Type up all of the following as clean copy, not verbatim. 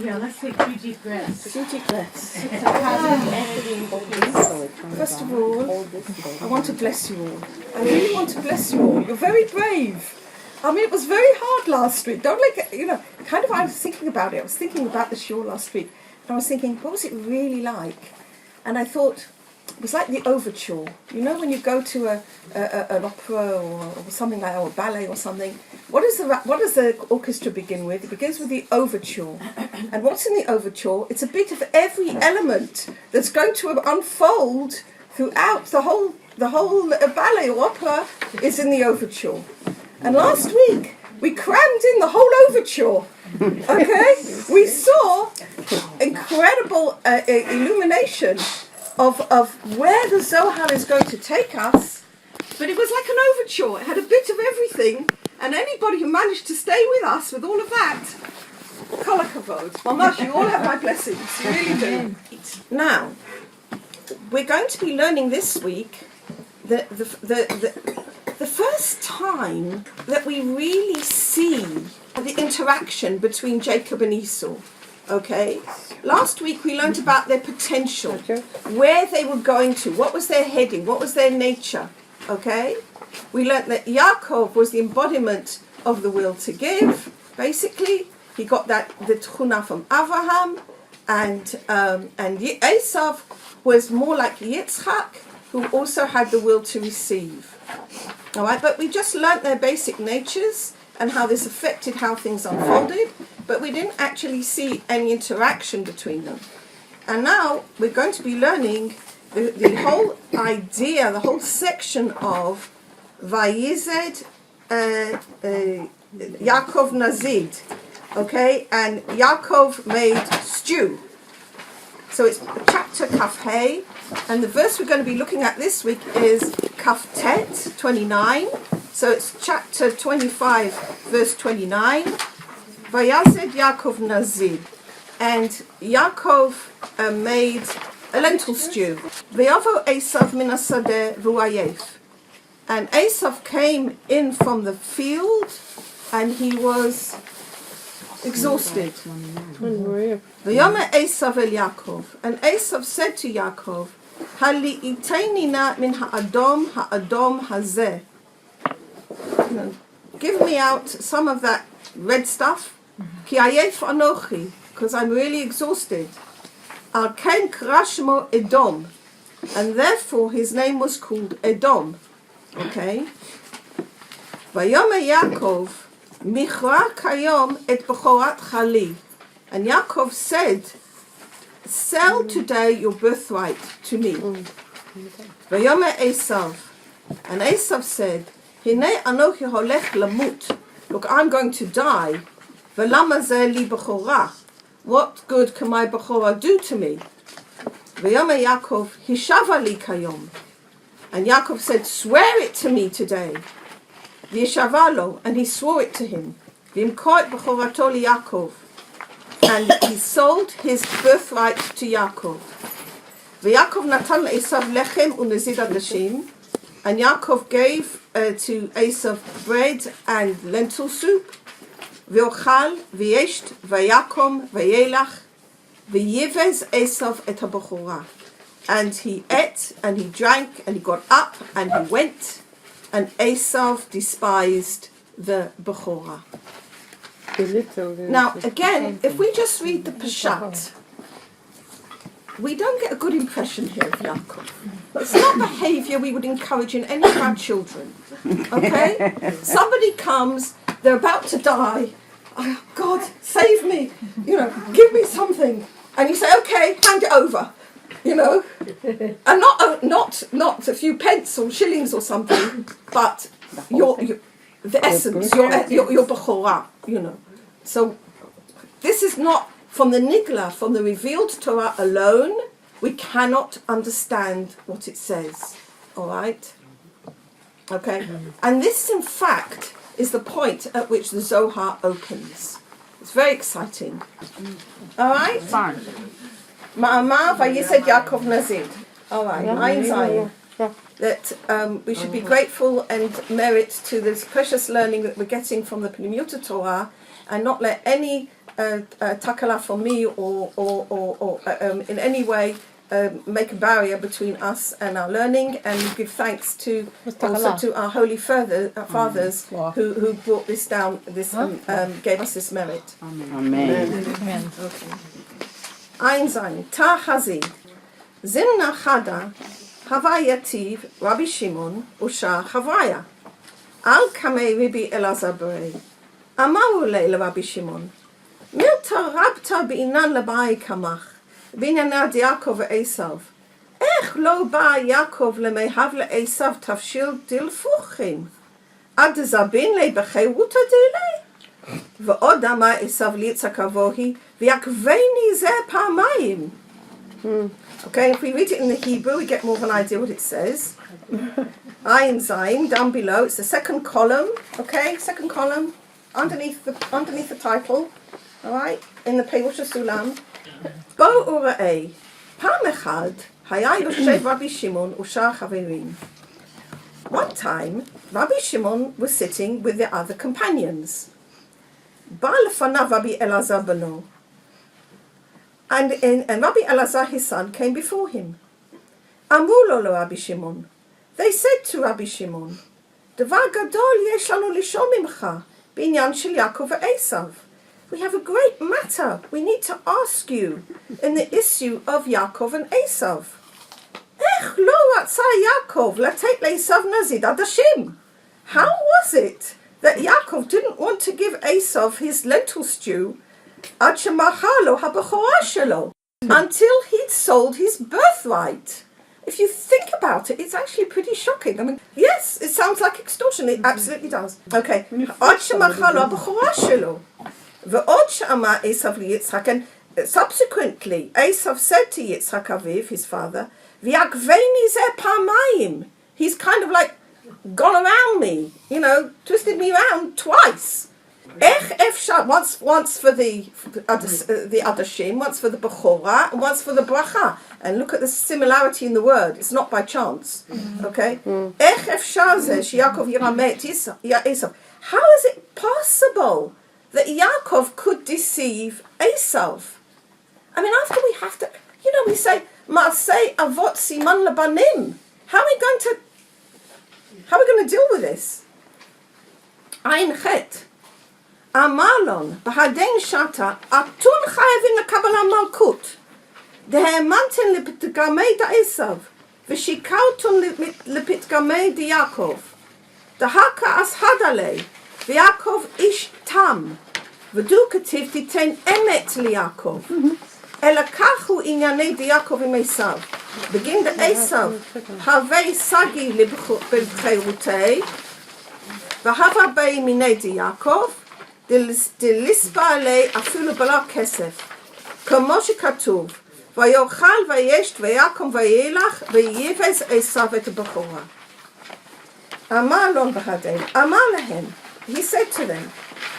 Yeah, let's take 2 deep breaths. 2 deep breaths. First of all, I want to bless you all. I really want to bless you all. You're very brave. I mean, it was very hard last week. Don't like it, I was thinking about it. I was thinking about the show last week. And I was thinking, what was it really like? And I thought, it was like the overture. You know, when you go to an opera or something like that, or a ballet or something, what does the orchestra begin with? It begins with the overture. And what's in the overture? It's a bit of every element that's going to unfold throughout the whole ballet or opera is in the overture. And last week, we crammed in the whole overture. Okay? We saw incredible illumination of where the Zohar is going to take us, but it was like an overture. It had a bit of everything, and anybody who managed to stay with us with all of that, kol hakavod. Mamash, you all have my blessings. You really do. Now, we're going to be learning this week the first time that we really see the interaction between Jacob and Esau. Okay? Last week we learned about their potential, where they were going to, what was their heading, what was their nature. Okay? We learned that Yaakov was the embodiment of the will to give. Basically, he got the tchuna from Abraham, and Esav was more like Yitzchak, who also had the will to receive. All right, but we just learnt their basic natures and how this affected how things unfolded, but we didn't actually see any interaction between them. And now we're going to be learning the whole idea, the whole section of Vayized Yaakov Nazid, okay, and Yaakov made stew. So it's chapter Kaf Hey, and the verse we're going to be looking at this week is Kaf Tet 29. So it's chapter 25, verse 29. Vayazed Yaakov Nazid, and Yaakov made a lentil stew. V'yavo Esav min hasadeh v'u'ayef, and Esav came in from the field, and he was exhausted. V'yomer Esav el Yaakov, and Esav said to Yaakov, Hali iteini na min ha'adom hazeh. Give me out some of that red stuff. Ki ayef anochi, because I'm really exhausted. Al ken krashmo Edom, and therefore his name was called Edom. Okay. Vayomer Yaakov, Michra kayom et bechorat chali, and Yaakov said, sell today your birthright to me. Vayomer Esav, and Esav said, Hinei anochi holech lamut. Look, I'm going to die. V'lama zeh li bechorah. What good can my bechorah do to me? V'yomer Yaakov, hishava li kayom. And Yaakov said, swear it to me today. V'yishavalo, and he swore it to him. V'imkoit bechorato li Yaakov. And he sold his birthright to Yaakov. V'Yaakov natan le'esav lechem u'nezid adashim. And Yaakov gave to Esav bread and lentil soup. V'ochal, v'yesht, v'yakom, v'yelach, v'yivez Esav et ha'bechorah. And he ate, and he drank, and he got up, and he went, and Esav despised the bechorah. Now, again, if we just read the Peshat, we don't get a good impression here of Yaakov. It's not behaviour we would encourage in any of our children. Okay? Somebody comes, they're about to die. Oh, God, save me. Give me something. And you say, okay, hand it over. And not a few pence or shillings or something, but the essence, your bechorah, So this is not from the Nigla, from the revealed Torah alone. We cannot understand what it says. All right? Okay? And this, in fact, is the point at which the Zohar opens. It's very exciting. All right? Fine. Ma'amar vayised Yaakov Nazid. All right, Ein Zayin. That we should be grateful and merit to this precious learning that we're getting from the Pnimiut Torah, and not let any takala for me or in any way make a barrier between us and our learning, and give thanks to also to our holy fathers who brought this down, gave us this merit. Amen. Okay. Ein Zayin, Ta Hazi, Zimna Chada, Havayativ, Rabbi Shimon, Usha Havraya, Al Kamei Rabbi Elazar Berei, Amaru Le Rabbi Shimon, Milta Rabta B'inan Labai Kamach, B'inanad Yaakov Esav, Ech lo ba Yaakov lemehav le'esav tafshil dilfuchim, Ad Zabin le Becheruta Dile, ועוד אמר עשיו ליצחק אבוהי, ויעקבני זה פעמיים. Okay, if we read it in the Hebrew, we get more of an idea what it says. Ayin Zayin, down below, it's the second column, okay, second column, underneath the title, alright, in the Perush Sulam. Bo ura'ei, פעם אחד, היה יושב Rabbi Shimon ושאר חברים. One time, Rabbi Shimon was sitting with the other companions. בא לפניו Rabbi Elazar beno, and Rabbi Elazar his son came before him. אמרו לו Rabbi Shimon, they said to Rabbi Shimon, דבר גדול יש לנו לשאול ממך בעניין של יעקב ועשיו. We have a great matter we need to ask you in the issue of Yaakov and Esav. איך לא רצה יעקב לתת לעשיו נזיד עדשים? How was it that Yaakov didn't want to give Esav his lentil stew עד שמכר לו הבכורה שלו, until he'd sold his birthright? If you think about it, it's actually pretty shocking. I mean, yes, it sounds like extortion. It absolutely does. Okay. עד שמכר לו הבכורה שלו. ועוד שאמר Esav ליצחק, and subsequently Esav said to Yitzchak Aviv, his father, ויעקבני זה פעמיים. He's kind of like gone around me, you know, twisted me around twice. Ech efshar, once for the adashim, once for the bechora, and once for the bracha. And look at the similarity in the word. It's not by chance. Okay? Ech efshar zeh sheYaakov yirameh et Esav. How is it possible that Yaakov could deceive Esav? I mean, after we have to, you know, we say, Ma'aseh avot siman labanim. How are we going to deal with this? Ein chet. Amalon, Bahaden Shata, Atun Chayavin Kabbalah Malkut. Dehemantin Lipitgamei da Esav, Vishikautun Lipitgamei de Yaakov. Dahaka as Hadale, Yaakov ish tam, V'dukativ titen emet liYaakov. Elakachu inyanei de Yaakov im Esav. Begin the Esav, Havei Sagi Libcherutei, V'hava bei minei de Yaakov, דליספה עלי אפילו בלא כסף, כמו שכתוב, ויאכל וישת ויקום וילך ויבז עשיו את הבכורה. אמר להם בהדין, אמר להם, he said to them,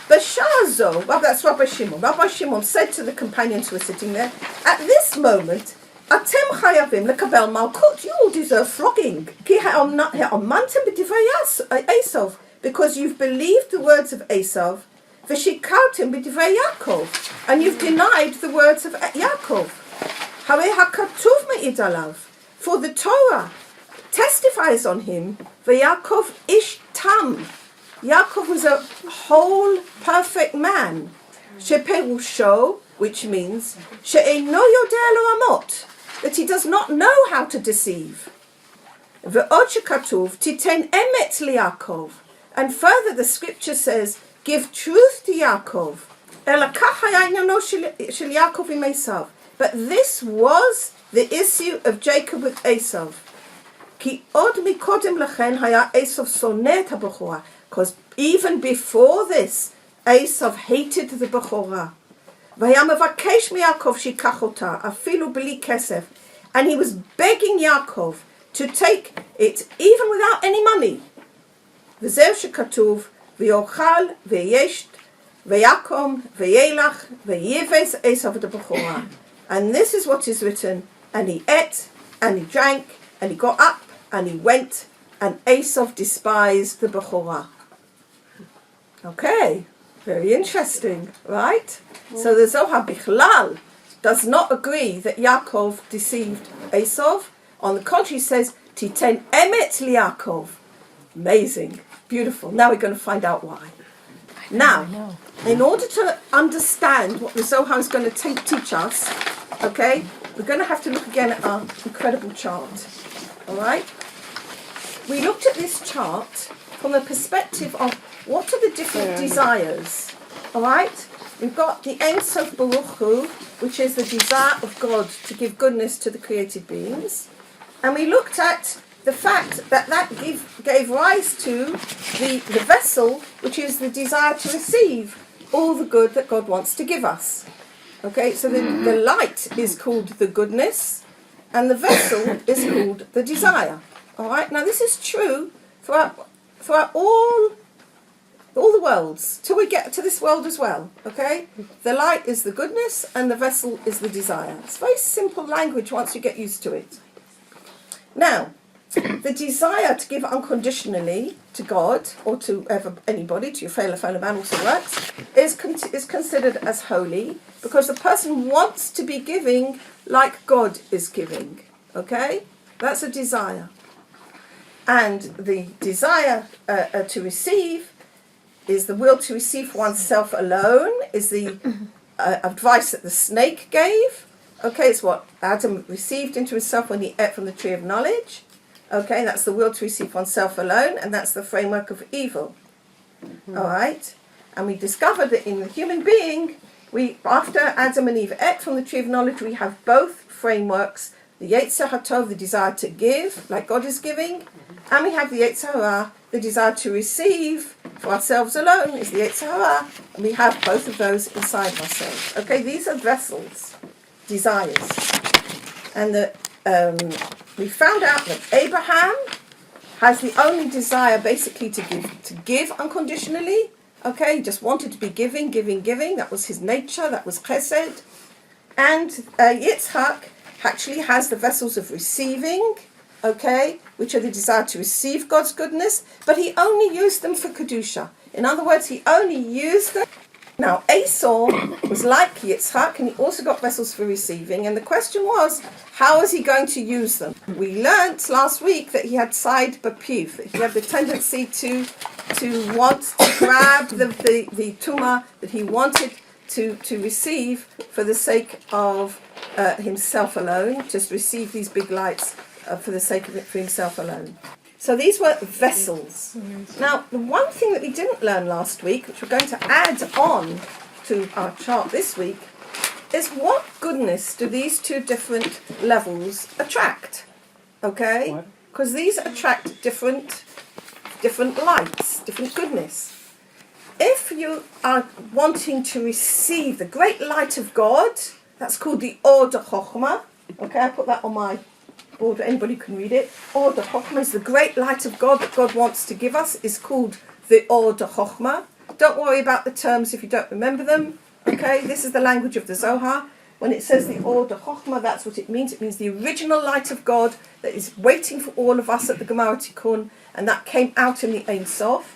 בשעה זו, well, that's Rabbi Shimon. Rabbi Shimon said to the companions who were sitting there, at this moment, אתם חייבים לקבל מלכות, you all deserve flogging, כי האמנתם בדברי עשיו, because you've believed the words of Esav, V'shikautim b'divrei Yaakov, and you've denied the words of Yaakov. Harei hakatuv me'id alav, for the Torah testifies on him. V'Yaakov ish tam. Yaakov was a whole, perfect man. Sheperusho, which means she'eino yodeh lo amot, that he does not know how to deceive. V'od shekatuv titen emet liYaakov, and further the scripture says, give truth to Yaakov. But this was the issue of Jacob with Esav. Because even before this, Esav hated the Bechorah. And he was begging Yaakov to take it even without any money. ויאכל וישת ויקום וילך ויבז עשיו את הבכורה. And this is what is written, and he ate and he drank and he got up and he went, and Esav despised the Bechorah. Okay, very interesting, right? So the Zohar Bichlal does not agree that Yaakov deceived Esau. On the contrary, says, Titen emet liYaakov. Amazing. Beautiful. Now we're going to find out why. Now, in order to understand what the Zohar is going to teach us, okay, we're going to have to look again at our incredible chart. All right? We looked at this chart from the perspective of what are the different desires. All right? We've got the Ein Sof Baruch Hu, which is the desire of God to give goodness to the created beings. And we looked at the fact that gave rise to the vessel, which is the desire to receive all the good that God wants to give us. Okay, so the light is called the goodness, and the vessel is called the desire. All right, now this is true throughout all the worlds, till we get to this world as well. Okay, the light is the goodness, and the vessel is the desire. It's very simple language once you get used to it. Now, the desire to give unconditionally to God, or to anybody, to your fellow man also works, is considered as holy, because the person wants to be giving like God is giving. Okay? That's a desire. And the desire to receive is the will to receive for oneself alone, is the advice that the snake gave. Okay, it's what Adam received into himself when he ate from the tree of knowledge. Okay, that's the will to receive oneself alone, and that's the framework of evil. All right? And we discovered that in the human being, after Adam and Eve ate from the tree of knowledge, we have both frameworks. The Yetzer HaTov, the desire to give, like God is giving, and we have the Yetzer Hara, the desire to receive for ourselves alone, is the Yetzer Hara, and we have both of those inside ourselves. Okay, these are vessels, desires. And we found out that Abraham has the only desire basically to give unconditionally. Okay, he just wanted to be giving. That was his nature, that was chesed. And Yitzhak actually has the vessels of receiving, okay, which are the desire to receive God's goodness, but he only used them for Kedusha. In other words, he only used them. Now, Esau was like Yitzhak, and he also got vessels for receiving, and the question was, how is he going to use them? We learnt last week that he had side bapiv, that he had the tendency to want to grab the tumah that he wanted to receive for the sake of himself alone, just receive these big lights for the sake of it for himself alone. So these were vessels. Now, the one thing that we didn't learn last week, which we're going to add on to our chart this week, is what goodness do these two different levels attract? Okay? Because these attract different lights, different goodness. If you are wanting to receive the great light of God, that's called the Or de Chochmah. Okay, I put that on my board, anybody can read it. Or de Chochmah is the great light of God that God wants to give us, is called the Or de Chochmah. Don't worry about the terms if you don't remember them. Okay, this is the language of the Zohar. When it says the Or de Chochmah, that's what it means. It means the original light of God that is waiting for all of us at the Gemara Tikkun, and that came out in the Ein Sof.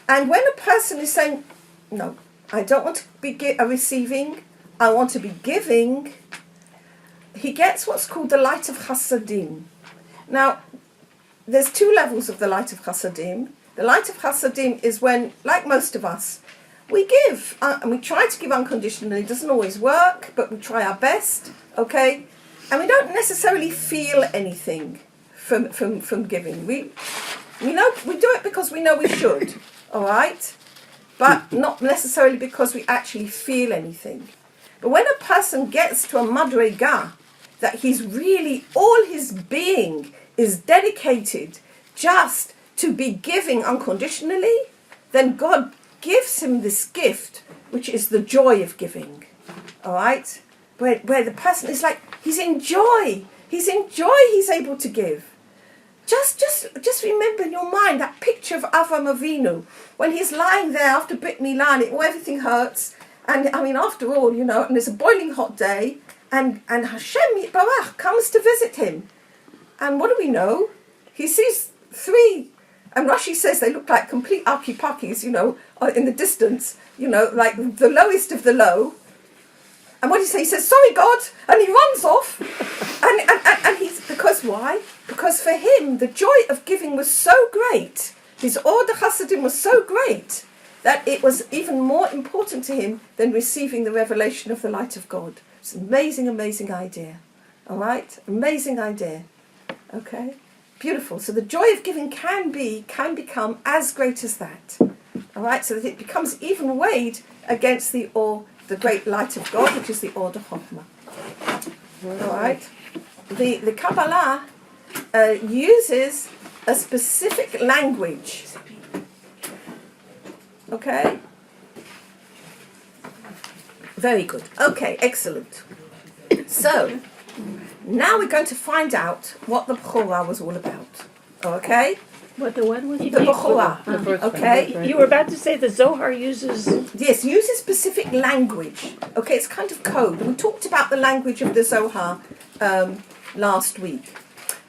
And when a person is saying, no, I don't want to be receiving, I want to be giving, he gets what's called the light of Chasadim. Now, there's two levels of the light of Chasadim. The light of Chasadim is when, like most of us, we give, and we try to give unconditionally. It doesn't always work, but we try our best, okay? And we don't necessarily feel anything from giving. We know we do it because we know we should, all right? But not necessarily because we actually feel anything. But when a person gets to a madrega, that he's really, all his being is dedicated just to be giving unconditionally, then God gives him this gift, which is the joy of giving. All right? Where the person is like, he's in joy. He's able to give. Just remember in your mind that picture of Avraham Avinu, when he's lying there after Brit Milah, everything hurts. And I mean, after all, and it's a boiling hot day, and Hashem Yitbarach comes to visit him. And what do we know? He sees three And Rashi says they look like complete arky-puckies, in the distance, like the lowest of the low. And what does he say? He says, sorry, God, and he runs off. and he's, because why? Because for him, the joy of giving was so great, his order Hasidim was so great, that it was even more important to him than receiving the revelation of the light of God. It's an amazing, amazing idea. All right? Amazing idea. Okay? Beautiful. So the joy of giving can become as great as that. All right? So that it becomes even weighed against the great light of God, which is the order Chokhmah. All right? The Kabbalah uses a specific language. Okay? Very good. Okay, excellent. So, now we're going to find out what the Bechorah was all about. Okay? What the what was The Bechorah. Okay? You were about to say the Zohar uses... Yes, uses specific language. Okay, it's kind of code. And we talked about the language of the Zohar last week.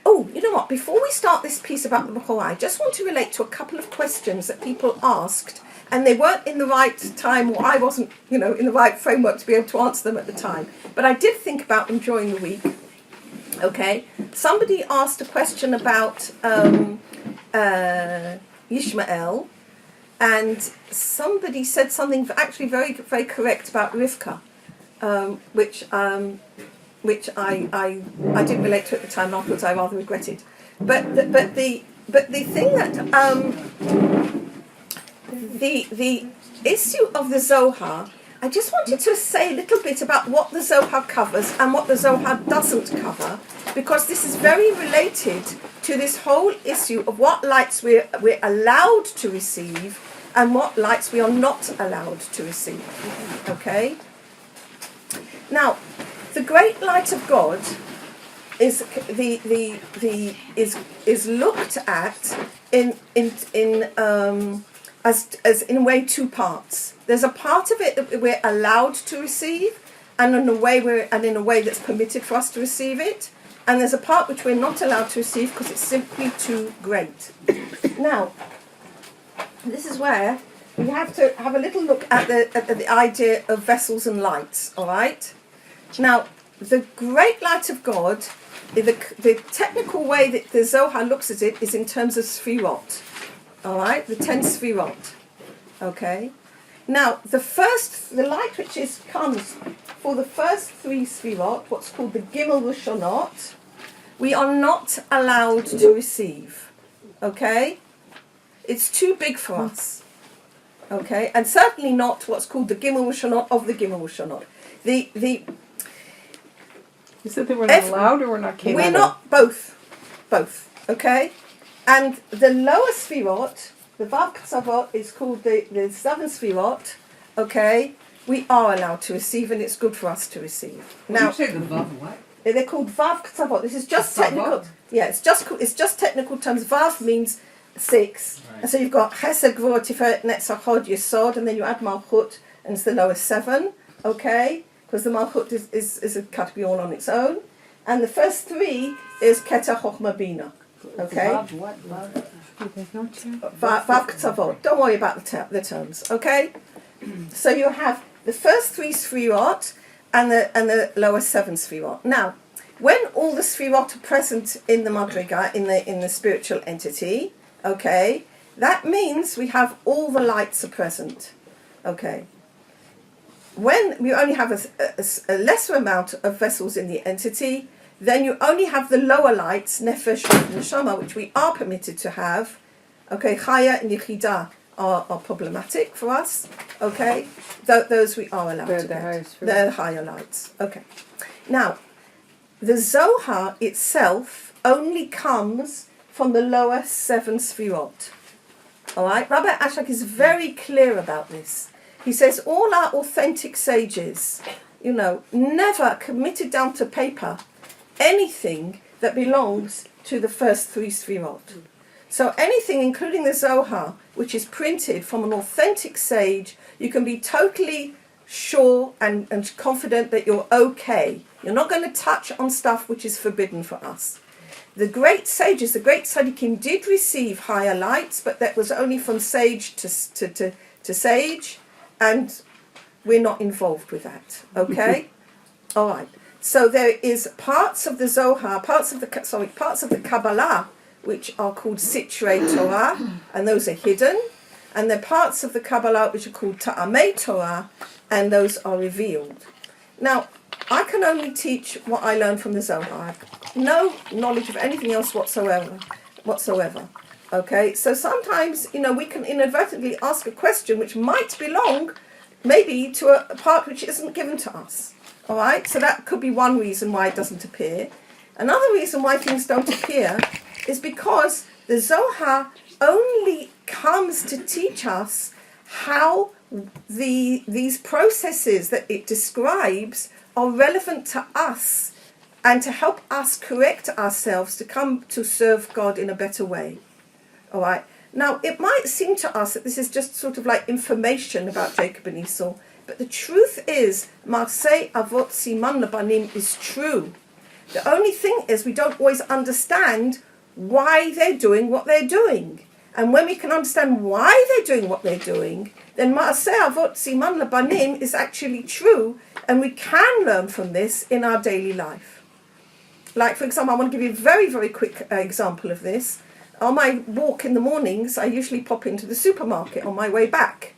Oh, you know what? Before we start this piece about the Bechorah, I just want to relate to a couple of questions that people asked, and they weren't in the right time, or I wasn't, in the right framework to be able to answer them at the time. But I did think about them during the week. Okay? Somebody asked a question about Yishmael, and somebody said something actually very, very correct about Rivka, which I didn't relate to at the time. Afterwards, I rather regretted. But the thing that the issue of the Zohar, I just wanted to say a little bit about what the Zohar covers and what the Zohar doesn't cover, because this is very related to this whole issue of what lights we're allowed to receive and what lights we are not allowed to receive. Okay? Now, the great light of God is is looked at as in a way two parts. There's a part of it that we're allowed to receive, and in a way that's permitted for us to receive it, and there's a part which we're not allowed to receive because it's simply too great. Now, this is where we have to have a little look at the idea of vessels and lights. All right. Now, the great light of God, the technical way that the Zohar looks at it is in terms of Sfirot. All right, the 10 Sfirot. Okay. Now, the light which comes for the first 3 Sfirot, what's called the Gimel Rishonot, we are not allowed to receive. Okay. It's too big for us. Okay, and certainly not what's called the Gimel Rishonot of the Gimel Rishonot. You said they were not allowed or we're not capable? We're not, both, okay? And the lower Sfirot, the Vav Ksavot, is called the 7 Sfirot, okay? We are allowed to receive, and it's good for us to receive. Now, you say the Vav what? They're called Vav Ksavot. This is just technical. Yeah, it's just technical terms. Vav means 6. Right. And so you've got Chesed, Gvur, Tiferet, Netzach, Hod, Yesod, and then you add Malchut, and it's the lower 7, okay? Because the Malchut is a category all on its own. And the first 3 is Ketach, Chochmah, Bina. Okay? Vav Ksavot. Don't worry about the terms. Okay? So you have the first 3 Sfirot and the lower 7 Sfirot. Now, when all the Sfirot are present in the Madriga, in the spiritual entity, okay, that means we have all the lights are present. Okay? When we only have a lesser amount of vessels in the entity, then you only have the lower lights, Nefesh and Neshama, which we are permitted to have. Okay, Chaya and Yedidah are problematic for us. Okay, those we are allowed to get. They're the higher lights. Okay. Now, the Zohar itself only comes from the lower 7 Sfirot. All right, Rabbi Ashak is very clear about this. He says all our authentic sages, never committed down to paper anything that belongs to the first 3 Sfirot. So anything, including the Zohar, which is printed from an authentic sage, you can be totally sure and confident that you're okay. You're not going to touch on stuff which is forbidden for us. the great sages, the great tzaddikim did receive higher lights, but that was only from sage to sage, and we're not involved with that. Okay, all right. So there is parts of the Zohar, parts of the Kabbalah, which are called Sitrei Torah, and those are hidden, and there are parts of the Kabbalah which are called Ta'amei Torah, and those are revealed. Now, I can only teach what I learned from the Zohar. I have no knowledge of anything else whatsoever. Okay, so sometimes, we can inadvertently ask a question which might belong maybe to a part which isn't given to us. All right, so that could be one reason why it doesn't appear. Another reason why things don't appear is because the Zohar only comes to teach us how these processes that it describes are relevant to us and to help us correct ourselves to come to serve God in a better way. All right. Now, it might seem to us that this is just sort of like information about Jacob and Esau, but the truth is, Maaseh Avot Siman Labanim is true. The only thing is we don't always understand why they're doing what they're doing. And when we can understand why they're doing what they're doing, then Maaseh Avot Siman Labanim is actually true, and we can learn from this in our daily life. Like, for example, I want to give you a very, very quick example of this. On my walk in the mornings, I usually pop into the supermarket on my way back.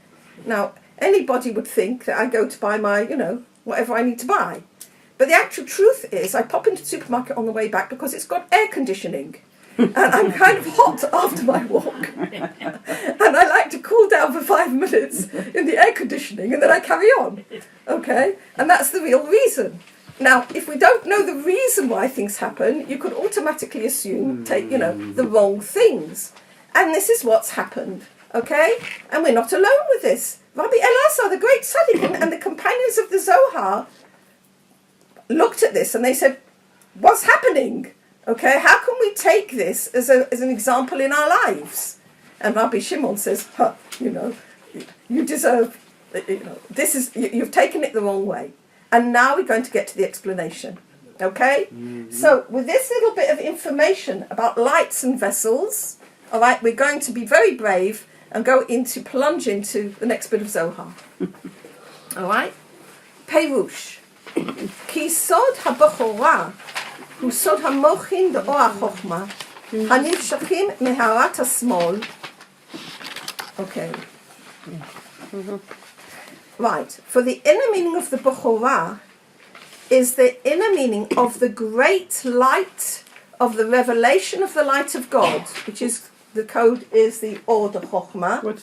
Now, anybody would think that I go to buy my, whatever I need to buy. But the actual truth is I pop into the supermarket on the way back because it's got air conditioning. And I'm kind of hot after my walk. And I like to cool down for 5 minutes in the air conditioning and then I carry on. Okay? And that's the real reason. Now, if we don't know the reason why things happen, you could automatically assume, the wrong things. And this is what's happened. Okay? And we're not alone with this. Rabbi Elazar, the great tzaddik, and the companions of the Zohar looked at this and they said, what's happening? Okay, how can we take this as an example in our lives? And Rabbi Shimon says, you deserve, you've taken it the wrong way. And now we're going to get to the explanation. Okay? Mm-hmm. So with this little bit of information about lights and vessels, all right, we're going to be very brave and plunge into the next bit of Zohar. All right? Perush. Ki sod ha-bechorah hu sod ha-mochin de'or ha-chochma hanifshachim meharat ha-smol. Okay. Mm-hmm. Right. For the inner meaning of the Bechorah is the inner meaning of the great light of the revelation of the light of God, which is the code is the Or de Chochmah,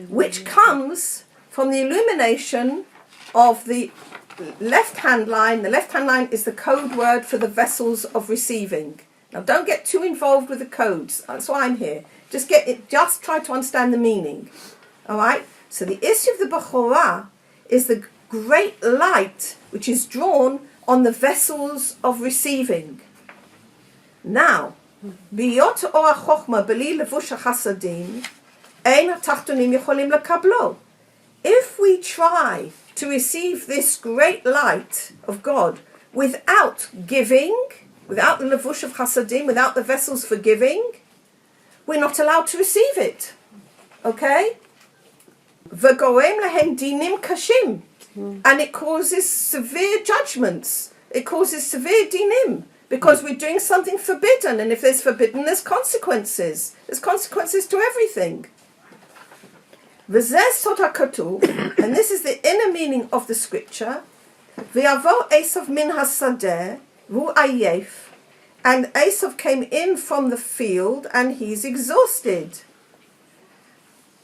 which comes from the illumination of the left-hand line. The left-hand line is the code word for the vessels of receiving. Now, don't get too involved with the codes. That's why I'm here. Just try to understand the meaning. All right? So the issue of the Bechorah is the great light which is drawn on the vessels of receiving. Now, biyot or chochma beli levush chasadim, ein hatachtonim yecholim lekablo. If we try to receive this great light of God without giving, without the levush of chasadim, without the vessels for giving, we're not allowed to receive it. Okay? V'gorem lehem dinim kashim, and it causes severe judgments. It causes severe dinim because we're doing something forbidden, and if there's forbidden, there's consequences. There's consequences to everything. V'zeh sod hakatuv, and this is the inner meaning of the scripture. V'yavo Esav min hasadeh v'hu ayef, and Esav came in from the field, and he's exhausted,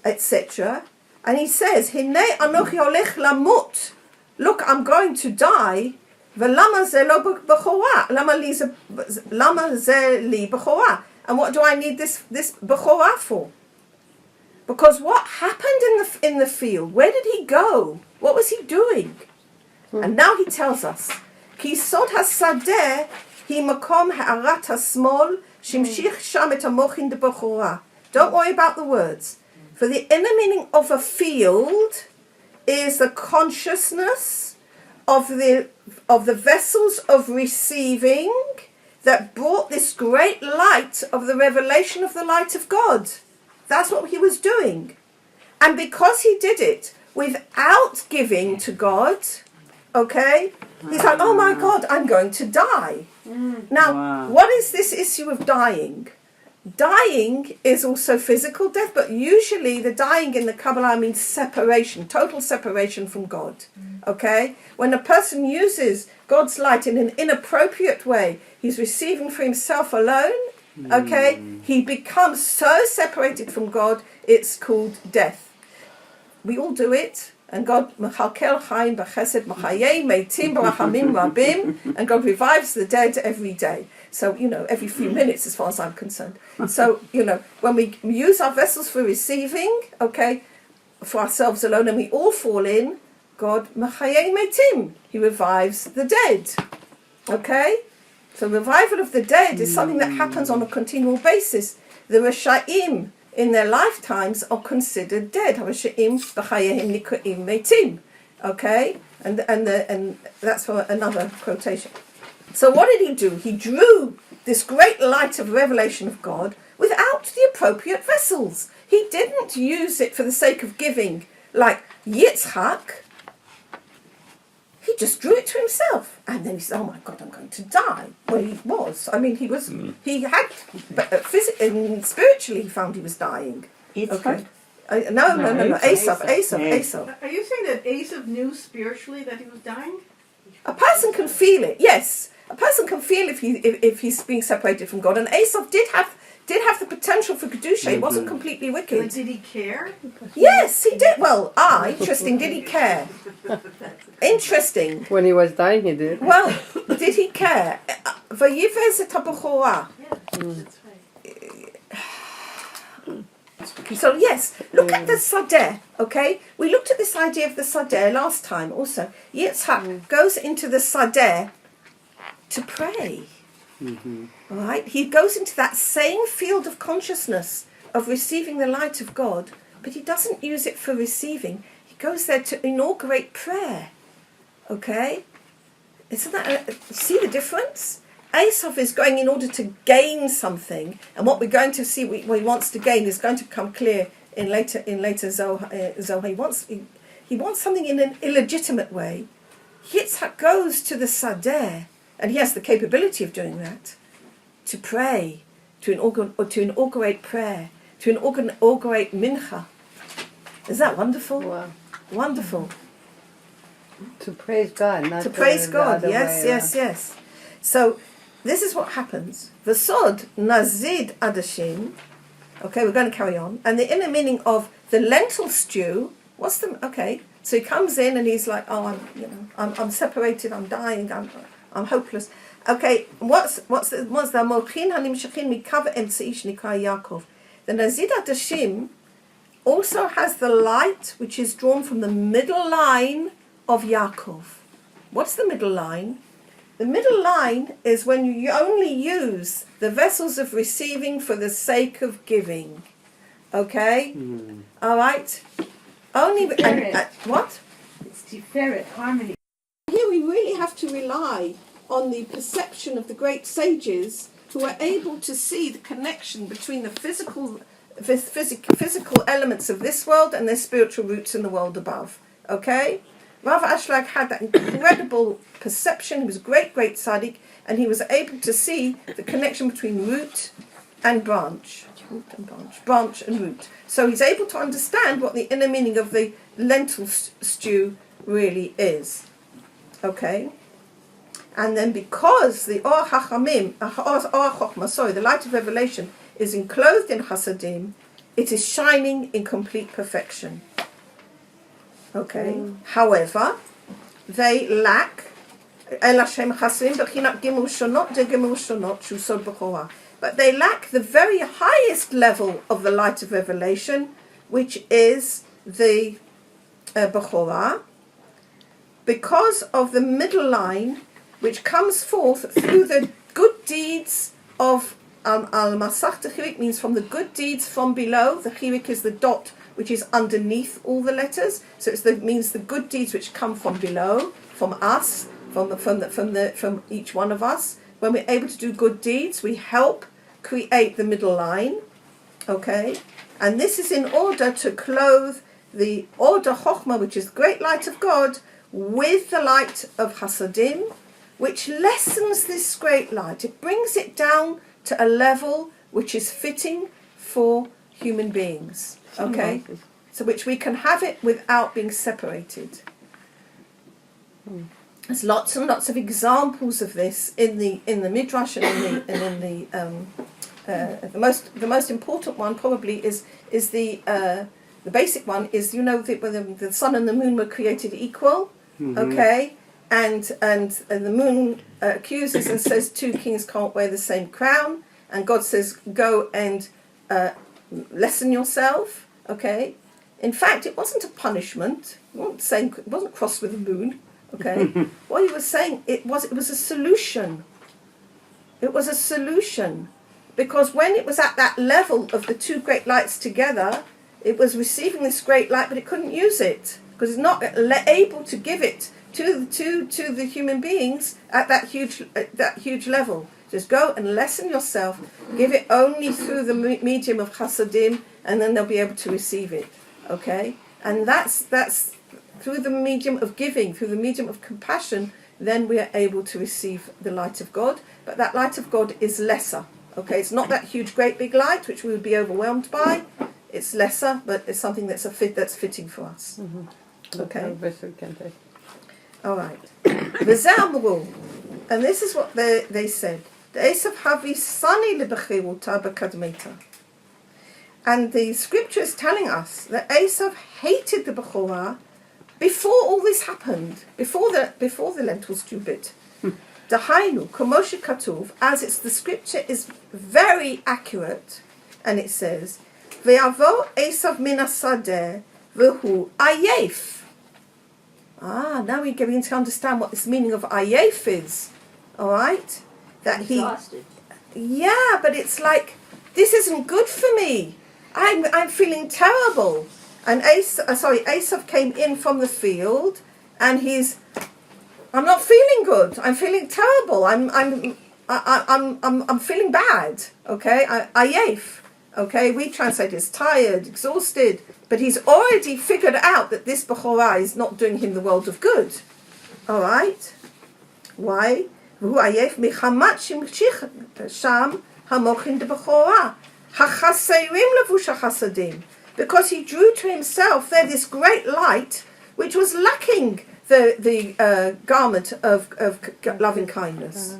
etc. And he says, Hinei anochi olech lamut. Look, I'm going to die. V'lama ze lo bechorah. Lama ze li bechorah. And what do I need this bechorah for? Because what happened in the field? Where did he go? What was he doing? And now he tells us, Ki sod hasadeh hi makom ha'arat ha'smol shimshich sham et hamochin de bechorah. Don't worry about the words. For the inner meaning of a field is the consciousness of the vessels of receiving that brought this great light of the revelation of the light of God. That's what he was doing. And because he did it without giving to God, okay, he's like, oh my God, I'm going to die. Now, what is this issue of dying? Dying is also physical death, but usually the dying in the Kabbalah means separation, total separation from God. Okay? When a person uses God's light in an inappropriate way, he's receiving for himself alone, okay? He becomes so separated from God, it's called death. We all do it. And God mechalkel chaim b'chesed machayei meitim b'rachamim rabim, and God revives the dead every day. So, every few minutes as far as I'm concerned. So, when we use our vessels for receiving, okay, for ourselves alone, and we all fall in, God machayei meitim, he revives the dead. Okay? So revival of the dead is something that happens on a continual basis. The Rasha'im in their lifetimes are considered dead. Rasha'im b'chayehim niku'im meitim. Okay? And that's for another quotation. So what did he do? He drew this great light of revelation of God without the appropriate vessels. He didn't use it for the sake of giving, like Yitzchak. He just drew it to himself. And then he said, oh my God, I'm going to die. Well, he was. I mean, he had, but physically, spiritually, he found he was dying. Okay. No, Esav. Are you saying that Esav knew spiritually that he was dying? A person can feel it, yes. A person can feel if he's being separated from God. And Esav did have the potential for Kedusha. He wasn't completely wicked. But did he care? Yes, he did. Well, interesting. Did he care? Interesting. When he was dying, he did. Well, did he care? Vayivez et habechorah. That's right. So yes, look at the Sadeh, okay? We looked at this idea of the Sadeh last time also. Yitzhak goes into the Sadeh to pray. All right? He goes into that same field of consciousness of receiving the light of God, but he doesn't use it for receiving. He goes there to inaugurate prayer. Okay? Isn't that see the difference? Esav is going in order to gain something, and what we're going to see what he wants to gain is going to become clear in later Zohar. He wants something in an illegitimate way. Yitzhak goes to the Sadeh, and he has the capability of doing that, to pray, to inaugurate prayer, to inaugurate mincha. Is that wonderful? Wow. Wonderful. To praise God, not To praise God, the other yes, way yes, around. yes. So this is what happens. V'sod nazid adashim. Okay, we're going to carry on. And the inner meaning of the lentil stew. Okay? So he comes in and he's like, oh, I'm separated. I'm dying. I'm hopeless. Okay, what's the mochin hanimshachin mikav emtzeish nikra Yaakov? The nazid adashim also has the light which is drawn from the middle line of Yaakov. What's the middle line? The middle line is when you only use the vessels of receiving for the sake of giving. Okay? All right? Only... what? It's Tiferet, harmony. Here we really have to rely on the perception of the great sages who are able to see the connection between the physical elements of this world and their spiritual roots in the world above. Okay? Rav Ashlag had that incredible perception. He was a great tzaddik, and he was able to see the connection between root and branch. Branch and root. So he's able to understand what the inner meaning of the lentil stew really is. Okay? And then because the Or Chochmah, the light of revelation, is enclosed in Hasadim, it is shining in complete perfection. Okay. However, they lack. But they lack the very highest level of the light of revelation, which is the Bechorah, because of the middle line, which comes forth through the good deeds of Al-Masach. The Chirik means from the good deeds from below. The Chirik is the dot which is underneath all the letters. So it means the good deeds which come from below, from us, from each one of us. when we're able to do good deeds, we help create the middle line, okay? And this is in order to clothe the Order Chochmah, which is the great light of God, with the light of Hasadim, which lessens this great light. It brings it down to a level which is fitting for human beings, okay? So which we can have it without being separated. There's lots and lots of examples of this in the Midrash and the most important one probably is the basic one is, you know, when the sun and the moon were created equal, okay, and the moon accuses and says 2 kings can't wear the same crown, and God says go and lessen yourself, okay. In fact, it wasn't a punishment. He wasn't cross with the moon. Okay, what he was saying, it was a solution. It was a solution, because when it was at that level of the 2 great lights together, it was receiving this great light, but it couldn't use it because it's not able to give it to the human beings at that huge level. Just go and lessen yourself, give it only through the medium of Chasadim, and then they'll be able to receive it. Okay, and that's through the medium of giving, through the medium of compassion, then we are able to receive the light of God. But that light of God is lesser. Okay, it's not that huge, great big light which we would be overwhelmed by. It's lesser, but it's something that's fitting for us. Okay. All right. V'zeh amru, and this is what they said. Esav havisani lebechiruta b'kadmeta. And the scripture is telling us that Esav hated the Bechorah before all this happened, before the lentil stew bit. Dahainu, Kamoshe Katuv, as it's the scripture is very accurate, and it says, Ve'avo Esav min hasadeh v'hu ayef. Now we're going to understand what this meaning of ayef is. All right, that Exhausted. Yeah, but it's like, this isn't good for me. I'm feeling terrible. And Esav came in from the field, and I'm not feeling good. I'm feeling terrible. I'm feeling bad. Okay, ayef. Okay, we translate as tired, exhausted. But he's already figured out that this Bechorah is not doing him the world of good. All right, why? V'hu ayef michamat shimshich sham hamochin de Bechorah hachaserim levush hachasadim. Because he drew to himself there this great light, which was lacking the garment of loving kindness.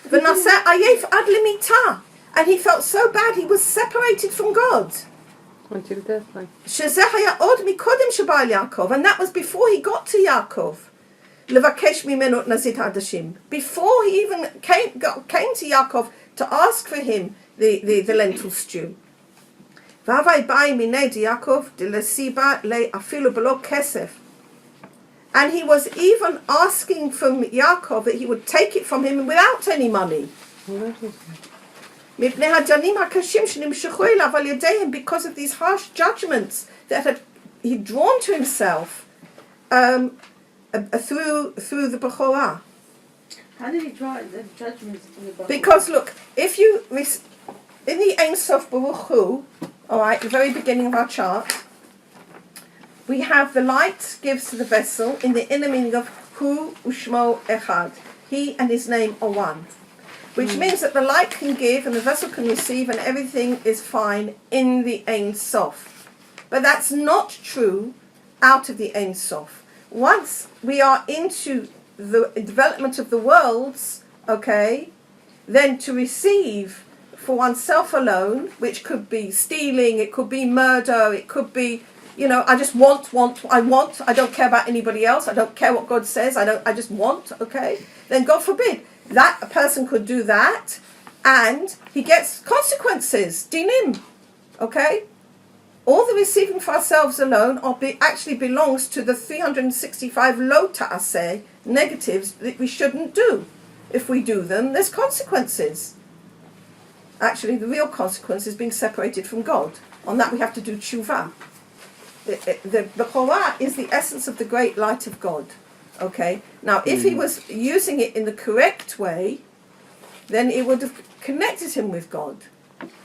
V'naseh ayef ad limita, and he felt so bad he was separated from God. Until death, like. Shezeh haya od mikodem sheba el Yaakov, and that was before he got to Yaakov. Levakesh mimenu nazit hadashim, before he even came to Yaakov to ask for him the lentil stew. And he was even asking from Yaakov that he would take it from him without any money. Because of these harsh judgments that he'd drawn to himself through the Bechorah. How did he draw the judgments in the Bible? Because look, if you in the Ein Sof Baruch Hu, all right, the very beginning of our chart, we have the light gives to the vessel in the inner meaning of Hu Ushmo Echad. He and his name are one. Which means that the light can give and the vessel can receive and everything is fine in the Ein Sof. But that's not true out of the Ein Sof. Once we are into the development of the worlds, okay, then to receive for oneself alone, which could be stealing, it could be murder, it could be, I just want, I don't care about anybody else, I don't care what God says, I just want, okay? Then God forbid, that a person could do that, and he gets consequences, dinim, okay? All the receiving for ourselves alone actually belongs to the 365 lo ta'aseh, negatives that we shouldn't do. If we do them, there's consequences. Actually, the real consequence is being separated from God. On that we have to do tshuva. The Bechorah is the essence of the great light of God. Okay? Now, if he was using it in the correct way, then it would have connected him with God,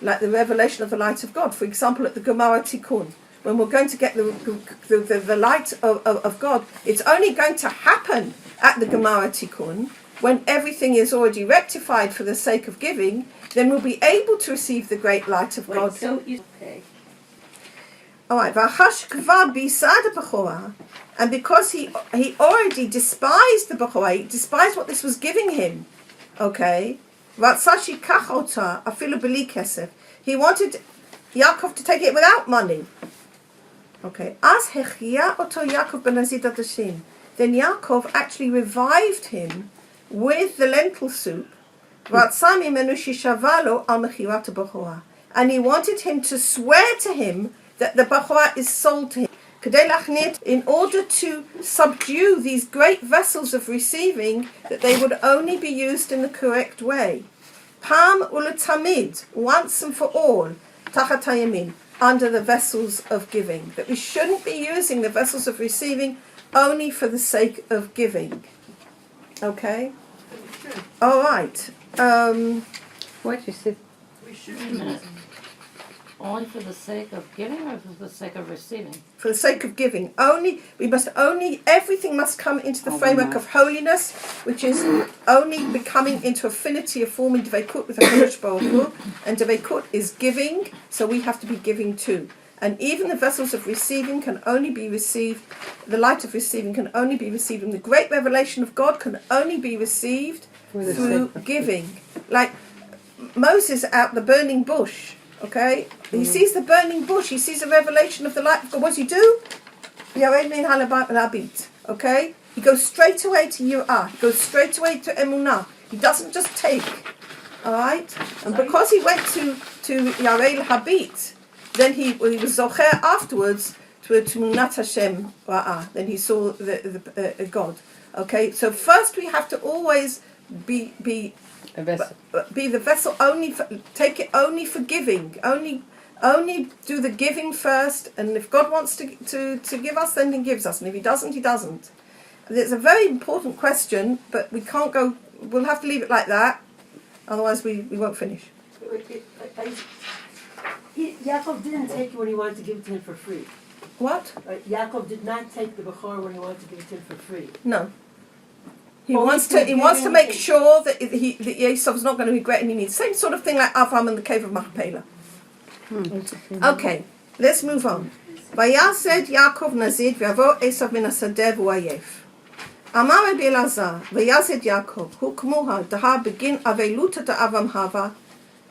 like the revelation of the light of God. For example, at the Gemara Tikkun, when we're going to get the light of God, it's only going to happen at the Gemara Tikkun when everything is already rectified for the sake of giving. Then we'll be able to receive the great light of God. Okay. All right, and because he already despised the Bechorah, he despised what this was giving him, okay, he wanted Yaakov to take it without money. Okay, then Yaakov actually revived him with the lentil soup, and he wanted him to swear to him that the Bechorah is sold to him, in order to subdue these great vessels of receiving, that they would only be used in the correct way. Pam ulatamid, once and for all, tachat hayamin, under the vessels of giving. That we shouldn't be using the vessels of receiving only for the sake of giving. Okay? All right. What you said? We should Wait a minute. Only for the sake of giving or for the sake of receiving? For the sake of giving. Everything must come into the framework of holiness, which is only becoming into affinity of forming Dveikut with HaKadosh Baruch Hu, and Dveikut is giving, so we have to be giving too. And even the vessels of receiving can only be received, the light of receiving can only be received, and the great revelation of God can only be received through giving. Like Moses out the burning bush. Okay, he sees the burning bush. He sees the revelation of the light of God. What does he do? Okay, he goes straight away to Yirah. He goes straight away to Emunah. He doesn't just take. All right, and because he went to Yarei Habit, then he was zocher afterwards to Emunat Hashem Ra'ah. Then he saw the God. Okay, so first we have to always be A vessel. be the vessel take it only for giving, only do the giving first, and if God wants to give us, then he gives us, and if he doesn't, he doesn't. And it's a very important question, but we can't go, we'll have to leave it like that, otherwise we won't finish. Yaakov didn't take it when he wanted to give it to him for free. What? Yaakov did not take the Bechorah when he wanted to give it to him for free. No. He wants to make sure that Esau's not going to regret any needs. Same sort of thing like Avraham in the cave of Machpelah. Okay, let's move on. Vayased Yaakov Nazid v'yavo Esav min hasadeh v'u'ayef. Amar Rabbi Elazar vayased Yaakov hu k'muha daha begin avelut Avram hava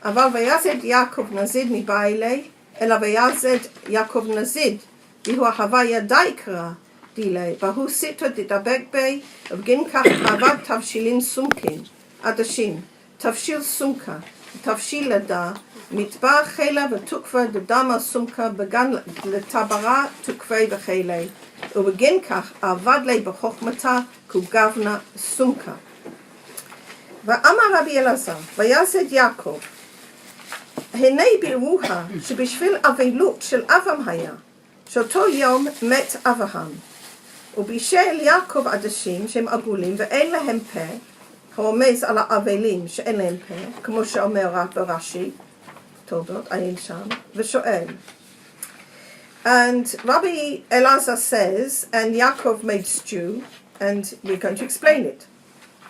aval vayased Yaakov Nazid mi ba'ilei ela vayased Yaakov Nazid v'hu hava yadai kra delay, Bahu Sito Didabek Bay, of Ginkach Avad Tavshilin Sumkin, Adashin, Tavshil Sumka, Tavshilada, Mitba Khela, Vatukva, the Dama Sumka, Began Letabara, Tukve the Khele, over Ginkach Avadle Bahochmata, Kugavna Sumka. Va'amar Rabbi Elazar, Vayased Yaakov, Henei Biruha, Shebishvil Avelut Shel Avam Haya, Shoto Yom Met Avraham. ובישל יעקב עדשים שהם עגולים ואין להם פה, הרומז על האבלים שאין להם פה, כמו שאומר ברש"י, תולדות, עיין שם, ושואל. And Rabbi Elazar says, and Yaakov made stew, and we're going to explain it.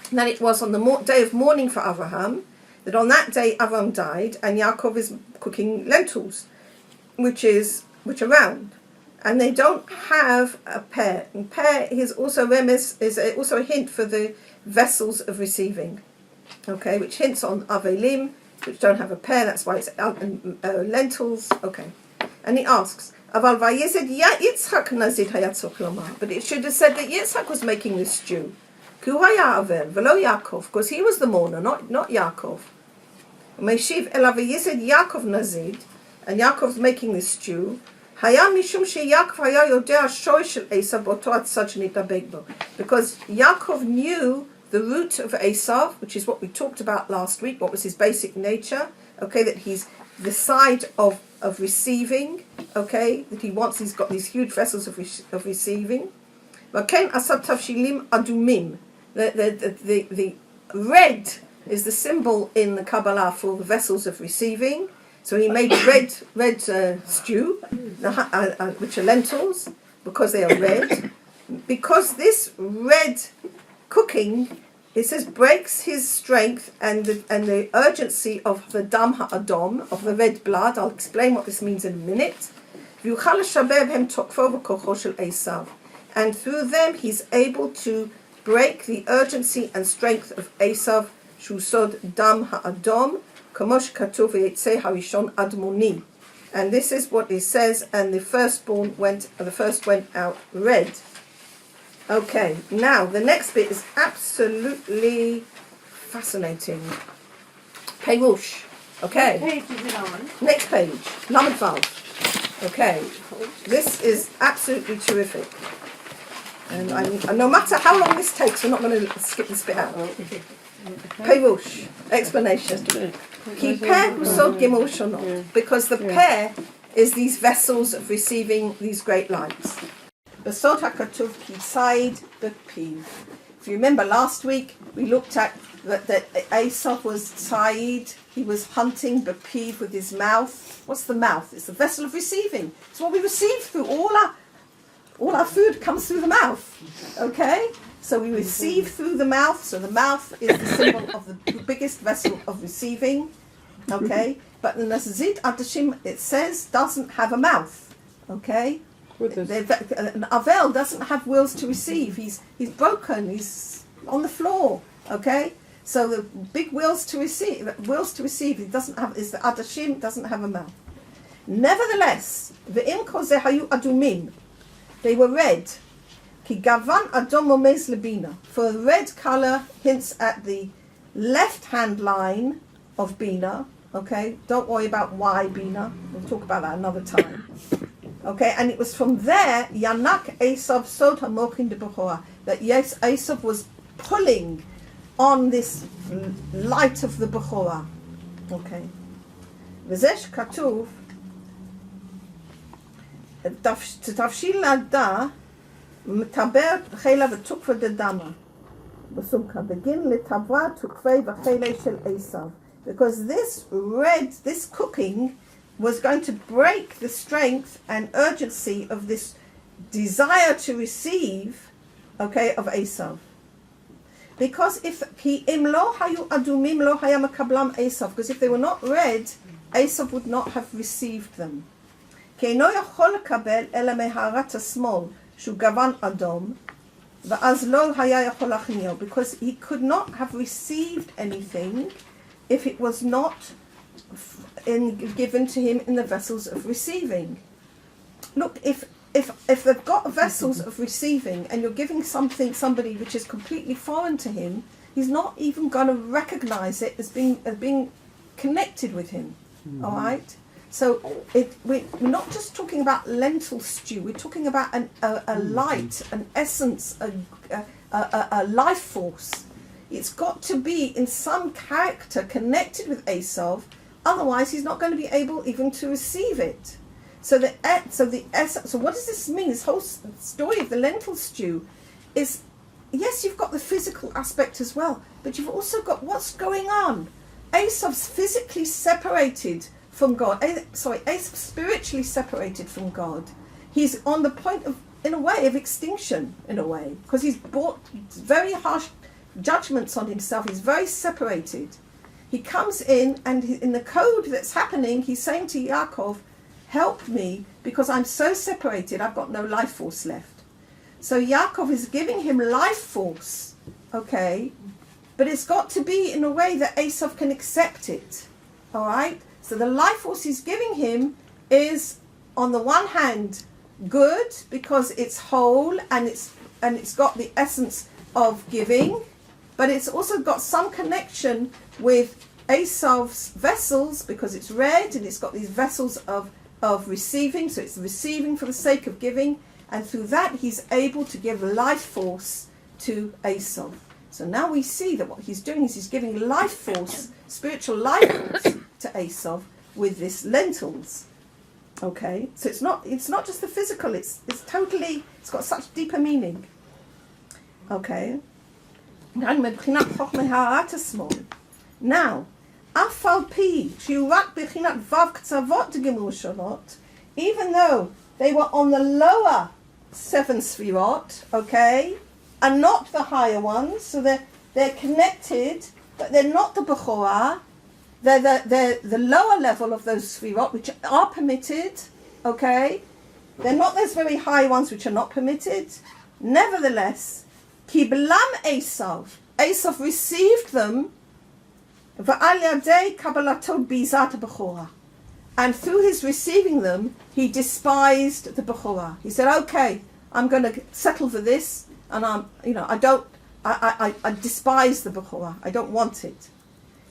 And then it was on the day of mourning for Avraham, that on that day Avraham died, and Yaakov is cooking lentils, which are round. And they don't have a pear. And pear is also also a hint for the vessels of receiving, okay, which hints on avelim, which don't have a pear. That's why it's lentils. Okay, and he asks, "Aval vayized Yitzchak nazid hayatzoch lomar," but it should have said that Yitzchak was making this stew. Ku haya avel velo Yaakov, because he was the mourner, not Yaakov. Meishiv ela vayized Yaakov nazid, and Yaakov's making this stew. Because Yaakov knew the root of Esav, which is what we talked about last week, what was his basic nature, okay, that he's the side of receiving, okay, that he's got these huge vessels of receiving. The red is the symbol in the Kabbalah for the vessels of receiving. So he made red stew, which are lentils, because they are red. Because this red cooking, it says, breaks his strength and the urgency of the dam ha'adom, of the red blood. I'll explain what this means in a minute. And through them he's able to break the urgency and strength of Esav, Shusod dam ha'adom, kamosh katuv v'yetzeh harishon admoni. And this is what it says, and the first went out red. Okay, now the next bit is absolutely fascinating. Perush. Okay. What page is it on? Next page. Lamed Vav. Okay. This is absolutely terrific. And no matter how long this takes, we're not going to skip this bit out. Perush. Explanation. Ki peh husod gimel shonot. Because the peh is these vessels of receiving these great lights. Besod hakatuv ki tzayid b'piv. If you remember last week, we looked at that Esav was tzayid. He was hunting b'piv with his mouth. What's the mouth? It's the vessel of receiving. It's what we receive through all our food comes through the mouth. Okay? So we receive through the mouth. So the mouth is the symbol of the biggest vessel of receiving. Okay? But the Nazit Adashim, it says, doesn't have a mouth. Okay? An Avel doesn't have wills to receive. He's broken. He's on the floor. Okay? So the big wills to receive, he doesn't have, is the Adashim, doesn't have a mouth. Nevertheless, the Imkoze Hayu Adumim, they were red. Ki gavan adom omez lebina. For red color hints at the left-hand line of bina. Okay, don't worry about why bina. We'll talk about that another time. Okay, and it was from there Yanak Esav sod hamochin de bechora, that yes, Esav was pulling on this light of the bechora. Okay, v'zesh katuv tafshil lada metaber chela v'tukva de dama b'sumka begin letavra tukvei v'chele shel Esav, because this cooking was going to break the strength and urgency of this desire to receive, okay, of Esav. Because if they were not red, Esav would not have received them. Because he could not have received anything if it was not given to him in the vessels of receiving. Look, if they've got vessels of receiving and you're giving somebody which is completely foreign to him, he's not even going to recognize it as being connected with him. Mm-hmm. All right. So we're not just talking about lentil stew. We're talking about a light, an essence, a life force. It's got to be in some character connected with Esav. Otherwise, he's not going to be able even to receive it. So what does this mean? This whole story of the lentil stew is, yes, you've got the physical aspect as well, but you've also got what's going on. Esav's physically separated from God. Esav's spiritually separated from God. He's on the point of, in a way, of extinction, in a way, because he's brought very harsh judgments on himself. He's very separated. He comes in, and in the code that's happening, he's saying to Yaakov, help me, because I'm so separated, I've got no life force left. So Yaakov is giving him life force, okay, but it's got to be in a way that Esav can accept it, all right? So the life force he's giving him is, on the one hand, good, because it's whole, and it's got the essence of giving, but it's also got some connection with Esav's vessels, because it's red and it's got these vessels of receiving, so it's receiving for the sake of giving, and through that he's able to give life force to Esav. So now we see that what he's doing is he's giving life force, spiritual life force to Esav with this lentils. Okay, so it's not just the physical, it's got such deeper meaning. Okay. Now, אף על פי שהוא רק בחינת וו קצוות דגמול שונות, even though they were on the lower 7 sfirot, okay, and not the higher ones, so they're connected, but they're not the Bechorah. They're the lower level of those sfirot, which are permitted, okay? They're not those very high ones which are not permitted. Nevertheless, Kiblam Esav received them, V'al yadei kabalato bizat bechorah. And through his receiving them, he despised the Bechorah. He said, okay, I'm going to settle for this, and I despise the Bechorah. I don't want it.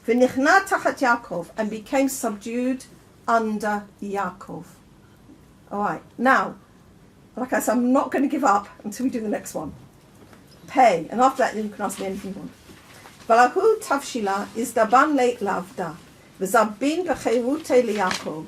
V'nichna tachat Yaakov, and became subdued under Yaakov. All right, now, like I said, I'm not going to give up until we do the next one. Pay, and after that, you can ask me anything you want. V'lahu tavshila is daban leit lavda. V'zabin v'cheirute liYaakov.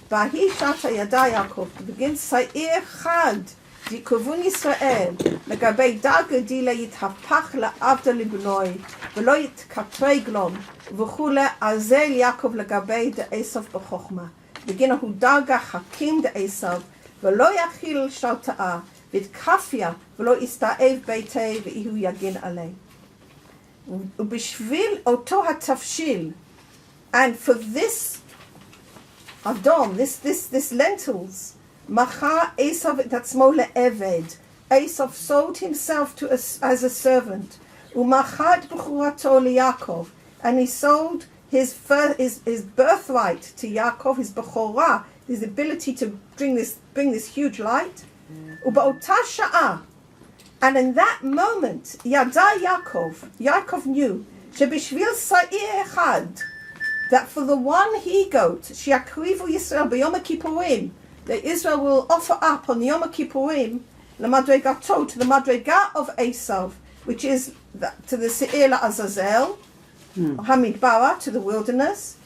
V'ahi shata yada Yaakov. Begin sa'ir chad di kovun Yisrael. Legabei daga di le'yithapach la'avda libnoi. V'lo yitkatre glom. V'chule azel Yaakov legabei de Esav b'chochma. Begin ahu daga hakim de Esav. V'lo yachil shalta'a. V'tkafya. V'lo ista'ev beitei v'ihu yagin alei. Ubishvil oto hatavshil. And for this Adom, this lentils, Macha Esav tatzmo le'eved. Esav sold himself as a servant. Umachad b'churato liYaakov, and he sold his birthright to Yaakov, his bechorah, his ability to bring this huge light. U'ba'ota sha'ah, and in that moment, Yada Yaakov knew shebishvil sa'ir echad, that for the one he-goat, Shiakrivu Yisrael b'Yom Kippurim, that Israel will offer up on Yom Kippurim, l'madregato, to the madrega of Esav, which is to the Seir Azazel, Hamidbara, to the wilderness,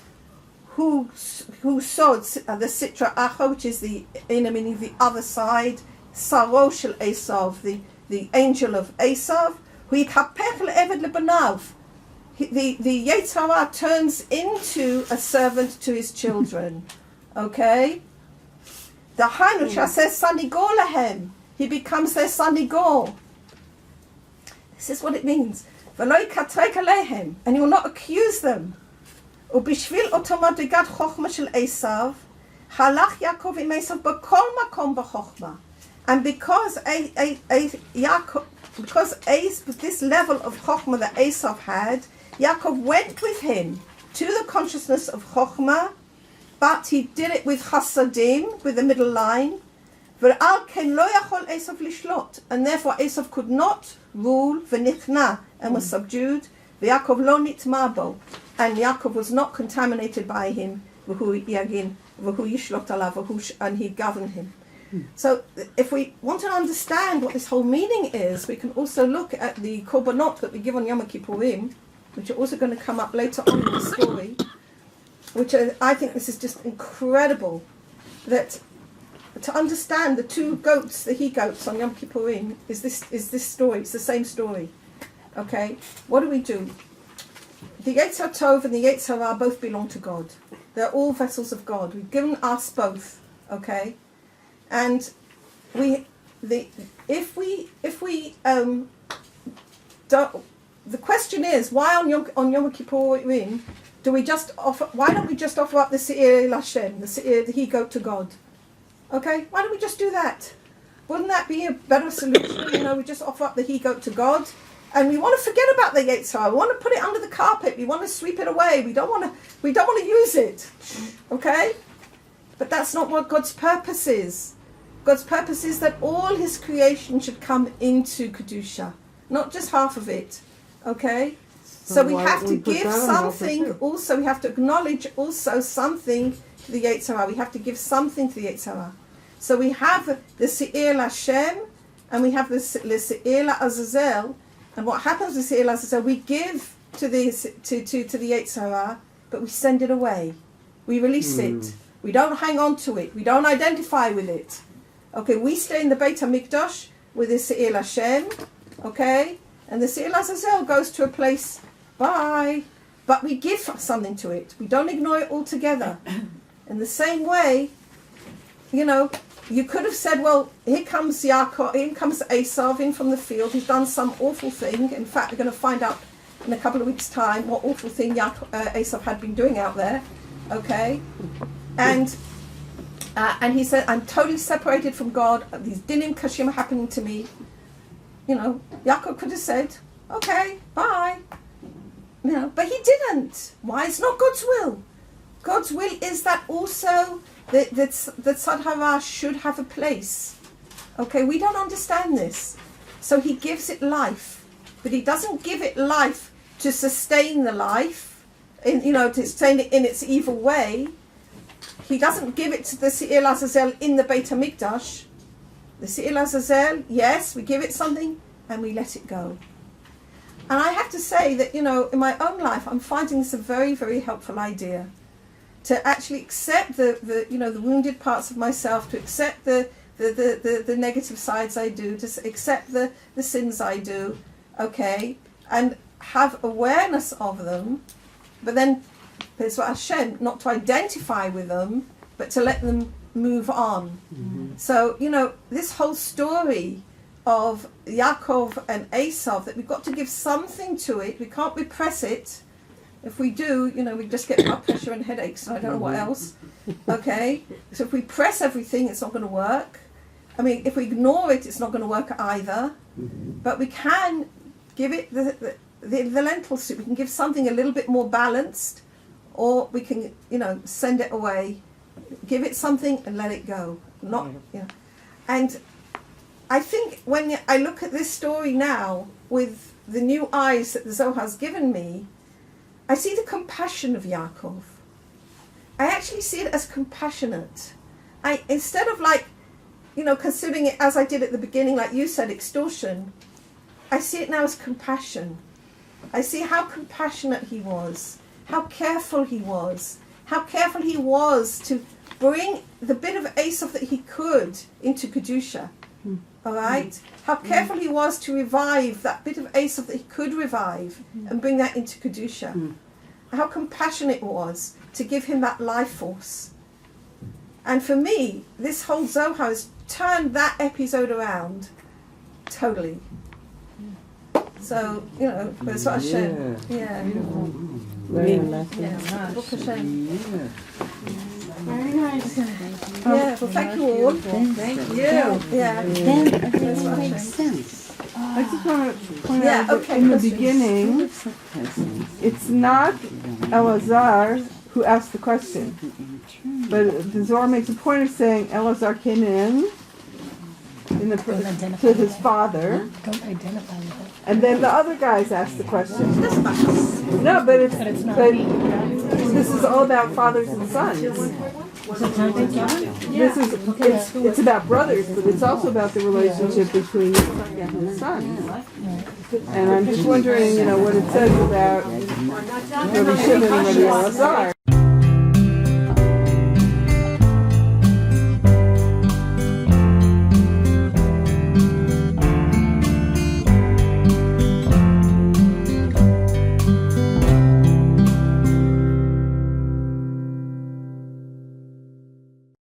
who sowed the Sitra Acha, which is the meaning the other side, Saro shel Esav, the angel of Esav, who yikhapech le'eved lebanav. The Yetzer Hara turns into a servant to his children. Okay? The Hainu says Sanigor lahem. He becomes their Sanigor. This is what it means. V'lo yikatrek alehem. And he will not accuse them. Ubishvil oto madrigat chochma shel Esav, halach Yaakov im Esav b'kol makom b'chochma. And because this level of chochma that Esav had, Yaakov went with him to the consciousness of Chokhmah, but he did it with Chasadim, with the middle line. And therefore Esav could not rule, v'nichna, and was subdued. Yaakov lo nitmabo, and Yaakov was not contaminated by him, and he governed him. So if we want to understand what this whole meaning is, we can also look at the korbanot that we give on Yom Kippurim, which are also going to come up later on in the story, which I think this is just incredible, that to understand the two goats, the he-goats on Yom Kippurim, is this story. It's the same story. Okay? What do? The Yetzer Tov and the Yetzer Hara both belong to God. They're all vessels of God. We've given us both. Okay? And the question is, why on Yom Kippurim do we just offer? Why don't we just offer up the Seir Lashem, the he-goat to God? Okay, why don't we just do that? Wouldn't that be a better solution? We just offer up the he-goat to God, and we want to forget about the Yetzer Hara. We want to put it under the carpet. We want to sweep it away. We don't want to use it. Okay, but that's not what God's purpose is. God's purpose is that all His creation should come into Kedusha, not just half of it. Okay? So we have to give something also, we have to acknowledge also something to the Yetzer Hara. We have to give something to the Yetzer Hara. So we have the Seir Lashem and we have the Seir Azazel. And what happens with Seir Azazel, we give to the Yetzer Hara, but we send it away. We release it. We don't hang on to it. We don't identify with it. Okay, we stay in the Beit HaMikdash with the Seir Lashem. Okay? And the Seir Azazel goes to a place, bye, but we give something to it. We don't ignore it altogether. In the same way, you know, you could have said, well, here comes Yaakov, here comes Esau in from the field. He's done some awful thing. In fact, we're going to find out in a couple of weeks' time what awful thing Esau had been doing out there. Okay? And he said, I'm totally separated from God. These dinim kashim are happening to me. You know, Yaakov could have said, okay, bye. You know, but he didn't. Why? It's not God's will. God's will is that also that Sadhara should have a place. Okay, we don't understand this. So he gives it life. But he doesn't give it life to sustain the life, to sustain it in its evil way. He doesn't give it to the Se'il Azazel in the Beit HaMikdash. The Se'il Azazel, yes, we give it something and we let it go. And I have to say that, in my own life, I'm finding this a very, very helpful idea. To actually accept the wounded parts of myself, to accept the negative sides I do, to accept the sins I do, okay, and have awareness of them, but then, Bezrat Hashem, not to identify with them, but to let them move on. Mm-hmm. So, this whole story of Yaakov and Esau, that we've got to give something to it. We can't repress it. If we do, we just get blood pressure and headaches, and I don't know what else. Okay? So if we press everything, it's not going to work. I mean, if we ignore it, it's not going to work either. But we can give it the lentil soup. We can give something a little bit more balanced, or we can, send it away. Give it something and let it go. And I think when I look at this story now with the new eyes that the Zohar's given me, I see the compassion of Yaakov. I actually see it as compassionate. Instead of considering it as I did at the beginning, like you said, extortion, I see it now as compassion. I see how compassionate he was, how careful he was to bring the bit of Esau that he could into Kedusha. All right? How careful he was to revive that bit of Esau that he could revive and bring that into Kedusha. How compassionate it was to give him that life force. And for me, this whole Zohar has turned that episode around totally. So, Bezrat Hashem. Yeah. Very nice. Baruch Hashem. Very nice. Yeah, well, thank you all. Thank you. Yeah. Then everything makes sense. I just want to point Yeah, out that okay, in the questions. beginning, it's not Elazar who asked the question. But the Zohar makes a point of saying Elazar came in to his father, Don't identify with it. and then the other guys asked the question. No, but it's not. this is all about fathers and sons. This is it's about brothers, but it's also about the relationship between Yitzchak and his sons. And I'm just wondering, what it says about Rabbi Shimon and Rabbi Elazar.